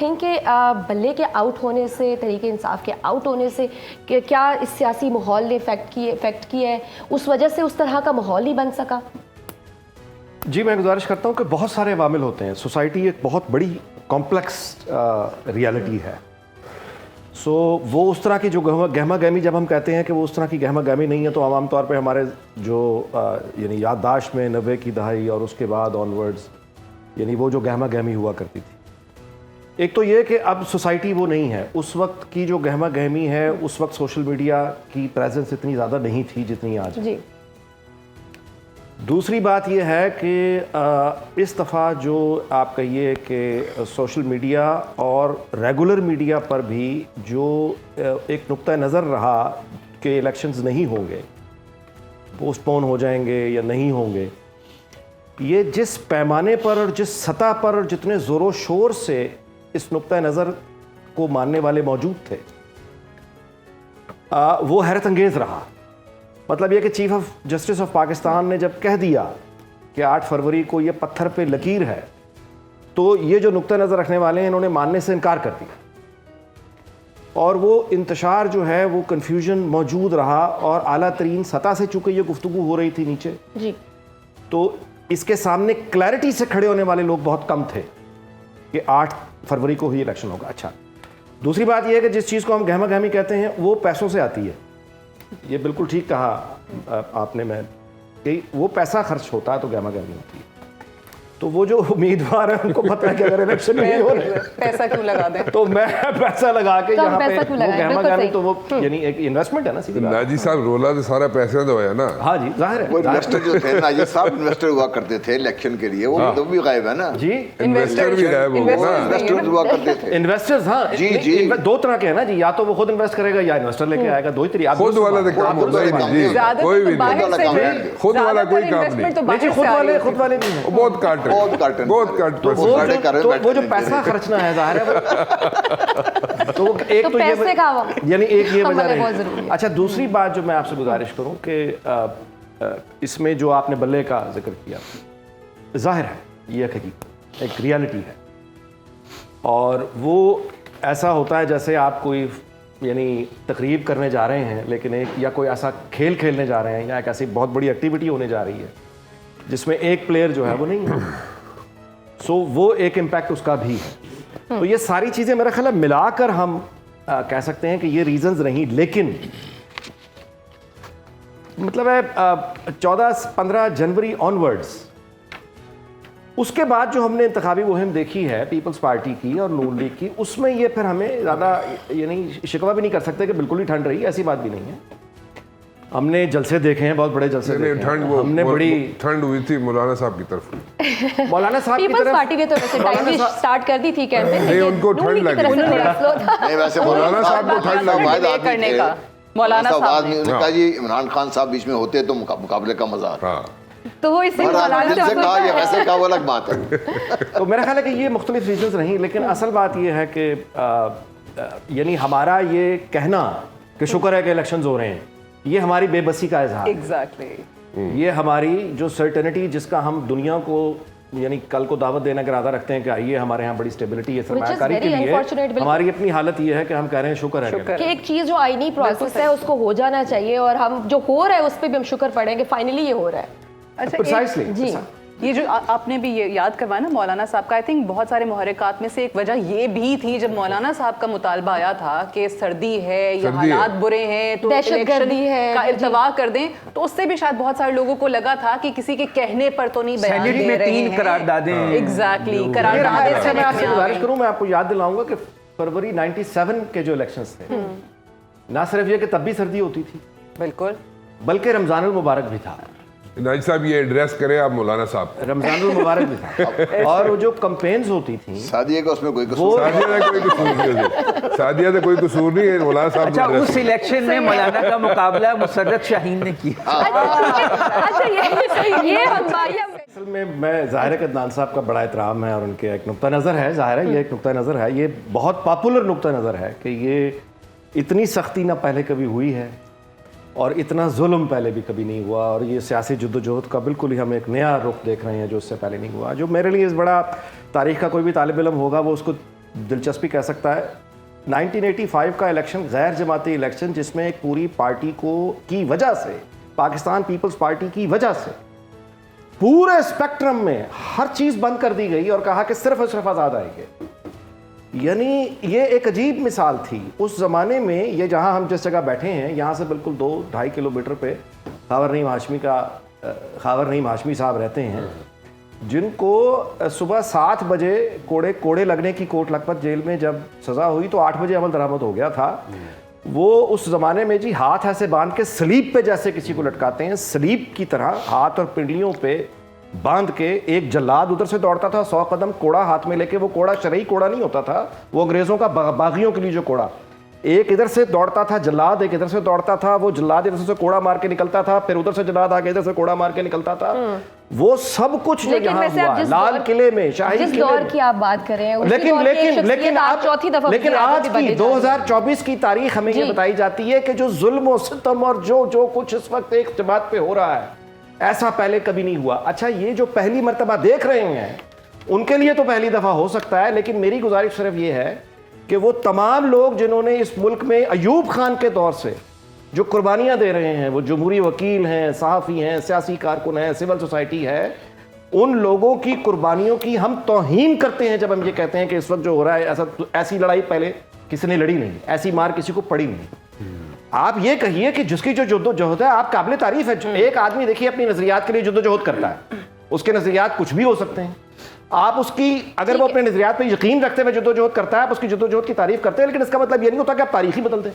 Think कि बल्ले के आउट होने से, तहरीक इंसाफ के आउट होने से क्या इस सियासी माहौल ने इफ़ेक्ट किया है, उस वजह से उस तरह का माहौल ही बन सका? जी, मैं गुजारिश करता हूँ कि बहुत सारे अवामिल होते हैं। सोसाइटी एक बहुत बड़ी कॉम्प्लेक्स रियलिटी है। सो वो उस तरह की जो गहमा गहमी, जब हम कहते हैं कि वो उस तरह की गहमा गहमी नहीं है, तो आम तौर पे हमारे जो यानी याददाश्त में 90 की दहाई और उसके बाद ऑनवर्ड्स यानी वो जो गहमा गहमी हुआ करती थी। एक तो ये कि अब सोसाइटी वो नहीं है। उस वक्त की जो गहमा गहमी है, उस वक्त सोशल मीडिया की प्रेजेंस इतनी ज़्यादा नहीं थी जितनी आज है। जी। दूसरी बात यह है कि इस दफ़ा जो आप कहिए कि सोशल मीडिया और रेगुलर मीडिया पर भी जो एक नुक्ता नज़र रहा कि इलेक्शंस नहीं होंगे, पोस्टपोन हो जाएंगे या नहीं होंगे, ये जिस पैमाने पर और जिस सतह पर और जितने ज़ोरों शोर से इस नुक्ता नज़र को मानने वाले मौजूद थे, वो हैरत अंगेज़ रहा। मतलब ये कि chief of justice of Pakistan ने जब कह दिया कि 8 फरवरी को ये पत्थर पे लकीर है, तो ये जो नुक्ता नज़र रखने वाले हैं इन्होंने मानने से इनकार कर दिया। और वो इंतशार जो है वो कन्फ्यूजन मौजूद रहा। और आला तरीन सतह से चूँकि ये गुफ्तगू हो रही थी नीचे जी, तो इसके सामने क्लैरिटी से खड़े होने वाले लोग बहुत कम थे कि 8 फरवरी को ही इलेक्शन होगा। अच्छा, दूसरी बात यह है कि जिस चीज़ को हम गहमा गहमी कहते हैं वो पैसों से आती है। ये बिल्कुल ठीक कहा आपने, मैं कि वो पैसा खर्च होता है तो गहमा गहमी होती है। तो वो जो उम्मीदवार है उनको पता है कि अगर इलेक्शन नहीं हो रहे पैसा क्यों लगा दें, तो मैं पैसा लगा के यहाँ पे वो गहमा गहमी, तो वो यानी एक इन्वेस्टमेंट है ना सीधी बात। नाजी साहब रोला तो सारा पैसे तो है ना। हाँ जी, जाहिर है। वो इन्वेस्टर जो थे, नाजी साहब इन्वेस्टर हुआ करते थे इलेक्शन के लिए, वो तो भी गायब है ना जी। इन्वेस्टर भी गायब हो गए ना। इन्वेस्टर हुआ करते थे। इन्वेस्टर्स, हाँ जी जी, दो तरह के हैं ना जी, या तो वो खुद इन्वेस्ट करेगा या इन्वेस्टर लेके आएगा। दो ही तरीके। खुद वाला तो काम होता ही नहीं जी, कोई भी नहीं। खुद वाला कोई काम नहीं। खुद वाले नहीं है, बहुत काट रहे, बहुत काट। तो वो जो पैसा खर्चना है जाहिर है तो एक तो पैसे का यानी एक ये वजह बहुत जरूरी है। है। अच्छा, दूसरी बात जो मैं आपसे गुजारिश करूं कि इसमें जो आपने बल्ले का जिक्र किया, जाहिर है ये हकीकत एक रियलिटी है। और वो ऐसा होता है जैसे आप कोई यानी तकरीब करने जा रहे हैं, लेकिन एक या कोई ऐसा खेल खेलने जा रहे हैं या एक ऐसी बहुत बड़ी एक्टिविटी होने जा रही है जिसमें एक प्लेयर जो है वो नहीं है। सो वो एक इम्पैक्ट उसका भी है। तो ये सारी चीज़ें मेरा ख्याल है मिलाकर हम कह सकते हैं कि ये रीजंस नहीं, लेकिन मतलब है 14-15 जनवरी ऑनवर्ड्स, उसके बाद जो हमने इंतखाबी मुहिम देखी है पीपल्स पार्टी की और नून लीग की, उसमें ये फिर हमें ज़्यादा ये नहीं शिकवा भी नहीं कर सकते कि बिल्कुल ही ठंड रही, ऐसी बात भी नहीं है। हमने जलसे देखे हैं, बहुत बड़े जलसे देखे हैं। हमने बड़ी ठंड हुई थी मौलाना साहब की तरफ। मौलाना साहब की पीपल्स पार्टी ने तो वैसे टाइम भी स्टार्ट कर दी थी कैंपेन, नहीं उनको ठंड लगी। नहीं वैसे मौलाना साहब को ठंड लगी करने का। मौलाना साहब ने कहा जी इमरान खान साहब बीच में होते तो मुकाबले का मजा आता। तो वो इसी दिल से कहा या वैसे कहा वो अलग बात है। तो मेरा ख्याल है कि ये मुख्तलिफ रीजंस नहीं, लेकिन असल बात ये है कि यानी हमारा ये कहना कि शुक्र है कि इलेक्शंस हो रहे हैं, ये हमारी बेबसी का इजहार है। एग्जैक्टली। ये हमारी जो सर्टेनिटी जिसका हम दुनिया को यानी कल को दावत देने का इरादा रखते हैं कि आइए हमारे यहाँ बड़ी स्टेबिलिटी है सरमायाकारी के लिए, हमारी अपनी हालत ये है कि हम कह रहे हैं शुक्र है कि एक चीज़ जो आईनी प्रोसेस है उसको हो जाना चाहिए, और हम जो हो रहा है उस पर भी हम शुक्र पड़ेंगे, फाइनली ये हो रहा है। अच्छा, प्रिसाइसली जी, ये जो आपने भी ये याद करवाया ना मौलाना साहब का, आई थिंक बहुत सारे मुहर्रिकात में से एक वजह ये भी थी जब मौलाना साहब का मुतालबा आया था कि सर्दी है या हालात बुरे हैं तो दहशतगर्दी है का इल्तवा कर दें, तो उससे भी शायद बहुत सारे लोगों को लगा था कि किसी के कहने पर तो नहीं बयान दे रहे हैं। 3 करारदादें एग्जैक्टली करारदादें। मैं आपसे गुजारिश करूं, मैं आपको याद दिलाऊंगा कि फरवरी 97 के जो इलेक्शंस थे, ना सिर्फ ये कि तब भी सर्दी होती थी, बिल्कुल, बल्कि रमजानुल मुबारक भी था। नाजी साहब ये एड्रेस करें आप मौलाना साहब, रमजानुल मुबारक भी था। और वो जो कैंपेन्स होती थी सादिया का उसमें कोई कसूर सादिया से कोई कसूर नहीं है मौलाना साहब। अच्छा, उस इलेक्शन में मौलाना का मुकाबला मुसर्रत शाहीन ने किया। अच्छा ये असल में मैं ज़ाहिर है कि अदनान साहब का बड़ा एहतराम है और उनके एक नुक्ता नज़र है, ज़ाहिर है ये एक नुक्ता नज़र है, ये बहुत पॉपुलर नुक्ता नज़र है कि ये इतनी सख्ती ना पहले कभी हुई है और इतना जुल्म पहले भी कभी नहीं हुआ, और ये सियासी जद्दोजहद का बिल्कुल ही हम एक नया रुख देख रहे हैं जो उससे पहले नहीं हुआ। जो मेरे लिए इस बड़ा तारीख़ का कोई भी तालिब इल्म होगा वो उसको दिलचस्पी कह सकता है, 1985 का इलेक्शन गैर जमाती इलेक्शन, जिसमें एक पूरी पार्टी को की वजह से, पाकिस्तान पीपल्स पार्टी की वजह से पूरे स्पेक्ट्रम में हर चीज़ बंद कर दी गई और कहा कि सिर्फ और सिर्फ आज़ाद आएंगे। यानी ये एक अजीब मिसाल थी उस ज़माने में। ये जहाँ हम जिस जगह बैठे हैं, यहाँ से बिल्कुल 2-2.5 किलोमीटर पे खावर नईम हाशमी साहब रहते हैं, जिनको सुबह 7 बजे कोड़े लगने की कोट लखपत जेल में जब सज़ा हुई तो 8 बजे अमल दरामद हो गया था। वो उस ज़माने में जी हाथ ऐसे बांध के स्लीप पे जैसे किसी को लटकाते हैं, स्लीप की तरह हाथ और पिंडलियों पे बांध के एक जल्लाद उधर से दौड़ता था 100 कदम कोड़ा हाथ में लेके। वो कोड़ा शरई कोड़ा नहीं होता था, वो अंग्रेज़ों का बागियों के लिए जो कोड़ा, एक इधर से दौड़ता था जल्लाद, एक इधर से दौड़ता था, वो जल्लाद इधर से कोड़ा मार के निकलता था, फिर उधर से जल्लाद आके इधर से कोड़ा मार के निकलता था। वो सब कुछ जो यहाँ हुआ लाल किले में, शाही जिस दौर की आप बात कर रहे हैं, लेकिन आप चौथी दफा लेकिन आज की 2024 की तारीख हमें ये बताई जाती है कि जो जुल्म और सितम और जो कुछ इस वक्त एक जमात पे हो रहा है, ऐसा पहले कभी नहीं हुआ। अच्छा, ये जो पहली मर्तबा देख रहे हैं उनके लिए तो पहली दफा हो सकता है, लेकिन मेरी गुजारिश सिर्फ ये है कि वो तमाम लोग जिन्होंने इस मुल्क में अयूब खान के दौर से जो कुर्बानियां दे रहे हैं, वो जमहूरी वकील हैं, सहाफ़ी हैं, सियासी कारकुन हैं, सिविल सोसाइटी है, उन लोगों की कुर्बानियों की हम तौहीन करते हैं जब हम ये कहते हैं कि इस वक्त जो हो रहा है ऐसी लड़ाई पहले किसी ने लड़ी नहीं, ऐसी मार किसी को पड़ी नहीं। आप ये कहिए कि जिसकी जो जद्दोजहद है, आप काबिल तारीफ है। एक आदमी देखिए अपनी नजरियात के लिए जद्दोजहद करता है, उसके नजरियात कुछ भी हो सकते हैं। आप उसकी, अगर वो अपने नजरियात पर यकीन रखते हुए जद्दोजहद करता है, आप उसकी जद्दोजहद की तारीफ करते हैं, लेकिन इसका मतलब ये नहीं होता कि आप तारीख ही बदल दें।